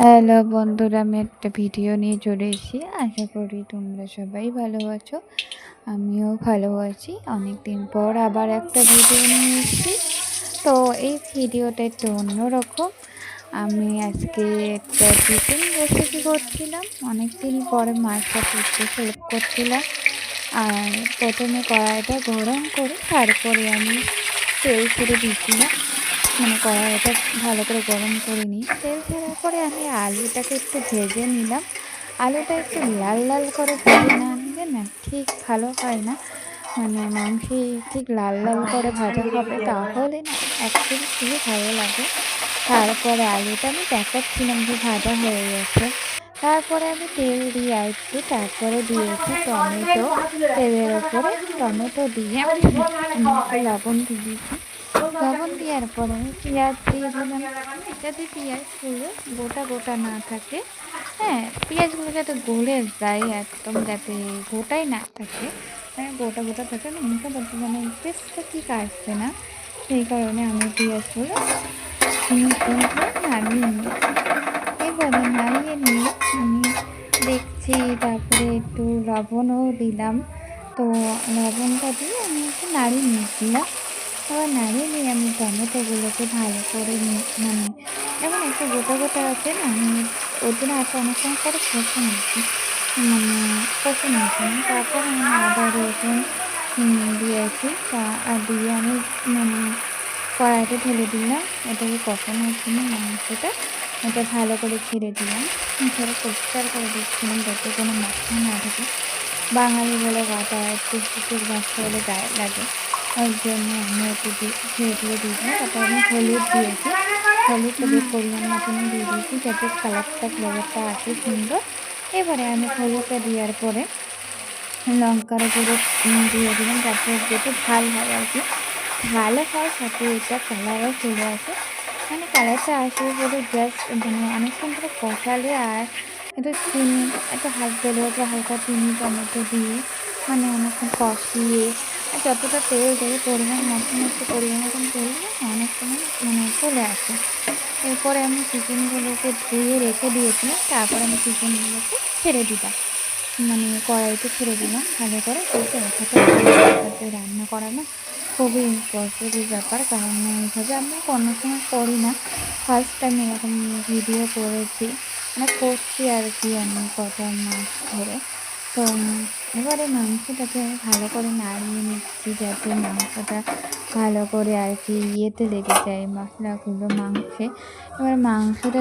Hello বন্ধুরা, আমি একটা ভিডিও নিয়ে চলে এসেছি। আশা করি তোমরা সবাই ভালো আছো। আমিও ভালো আছি। অনেক দিন পর আবার একটা ভিডিও নিয়ে এসেছি। তো এই ভিডিওটা একটু অন্যরকম। আমি আজকে একটা চিকেন রেসিপি করছিলাম। অনেক দিন পরে মার সাথে একটু হেল্প করছিলাম। আর প্রথমে কড়াইটা গরম করে তারপরে আমি তেল ছেড়ে দিয়েছিলাম। মানে কড়াইটা ভালো করে গরম করে নিই। তেল ছাড়ার পরে আমি আলুটাকে একটু ভেজে নিলাম। আলুটা একটু লাল লাল করে ভেজে না নিলে না ঠিক ভালো হয় না। মানে মাংসে ঠিক লাল লাল করে ভাজা হবে, তাহলে না অ্যাকচুয়ালি খুবই ভালো লাগে। তারপরে আলুটা আমি দেখাচ্ছিলাম যে ভাজা হয়ে গেছে। তারপরে আমি তেল দিয়ে একটু তারপরে দিয়েছি টমেটো। তেলের ওপরে টমেটো দিয়ে লবণ দিয়েছি। লবণ দেওয়ার পরে আমি পেঁয়াজ দিয়ে দিলাম, যাতে পেঁয়াজগুলো গোটা গোটা না থাকে। হ্যাঁ, পেঁয়াজগুলো যাতে গলে যায়, একদম যাতে গোটাই না থাকে। হ্যাঁ, গোটা গোটা থাকে না, মুখে বলতে মানে টেস্টটা ঠিক আসবে না। সেই কারণে আমি পেঁয়াজগুলো নাড়িয়ে নিয়েছি। এবারে নাড়িয়ে নিয়ে আমি দেখছি, তারপরে একটু লবণও দিলাম। তো লবণটা দিয়ে আমি একটু নাড়িয়ে নিয়েছিলাম। আবার নাড়িয়ে নিয়ে আমি টমেটোগুলোকে ভালো করে মানে যেমন একটু গোটা গোটা আছে না, আমি ওর জন্য একটা অনেক সময় পরে কষে নিয়েছি। মানে কষে নিয়েছিলাম, তারপর আমি আদা রসুন দিয়েছি। তা আর দিয়ে আমি মানে কড়াইতে ঢেলে দিলাম। এটাকে কষানোর জন্য মাংসটা এটা ভালো করে ছেড়ে দিলাম। ছেড়ে পরিষ্কার করে দিচ্ছিলাম যাতে কোনো মশলা না থাকে। বাঙালি বলে কথা, একটু কুকুর বাচ্চা হলে গায়ে লাগে। ওর জন্য আমি একটু ছেড়ে দিয়ে দিয়েছিলাম। তারপর আমি হলুদ দিয়েছি। হলুদটা দিয়ে পরিমাণ মতন দিয়ে দিয়েছি যাতে কালারটা ফ্লেভারটা আসে সুন্দর। এবারে আমি হলুদটা দেওয়ার পরে লঙ্কার গুঁড়ো দিয়ে দিলাম, যাতে যেটা ঝাল হয় আর কি। ভালো হয় সাথে এটা কালারও চলে আসে। মানে কালারটা আসে বলে জাস্ট মানে অনেকক্ষণ ধরে কষালে আর একটু চিনি, একটু দেওয়ার উপর হালকা চিনি টমেটো দিয়ে মানে অনেকক্ষণ কষিয়ে যতটা তেল দেবে পরিমাণ মতন, একটু পরিমাণ মতন তেল দিলে অনেক সময় মানে চলে আসে। এরপরে আমি চিকেনগুলোকে ধুয়ে রেখে দিয়েছিলাম। তারপরে আমি চিকেনগুলোকে ছেড়ে দিলাম, মানে কড়াইতে ছেড়ে দিলাম ভালো করে। যেহেতু এতটা সাথে রান্না করা না খুবই ইম্পসিবল ব্যাপার, কারণ এইভাবে আমরা কোনো সময় করি না। ফার্স্ট টাইম এরকম ভিডিও করেছি, মানে করছি আর কি আমি কটা মাস ধরে। তো এবারে মাংসটাকে আমি ভালো করে নাড়িয়ে নিচ্ছি যাতে মাংসটা ভালো করে আর কি ইয়েতে লেগে যায়, মশলাগুলো মাংসে। এবার মাংসটা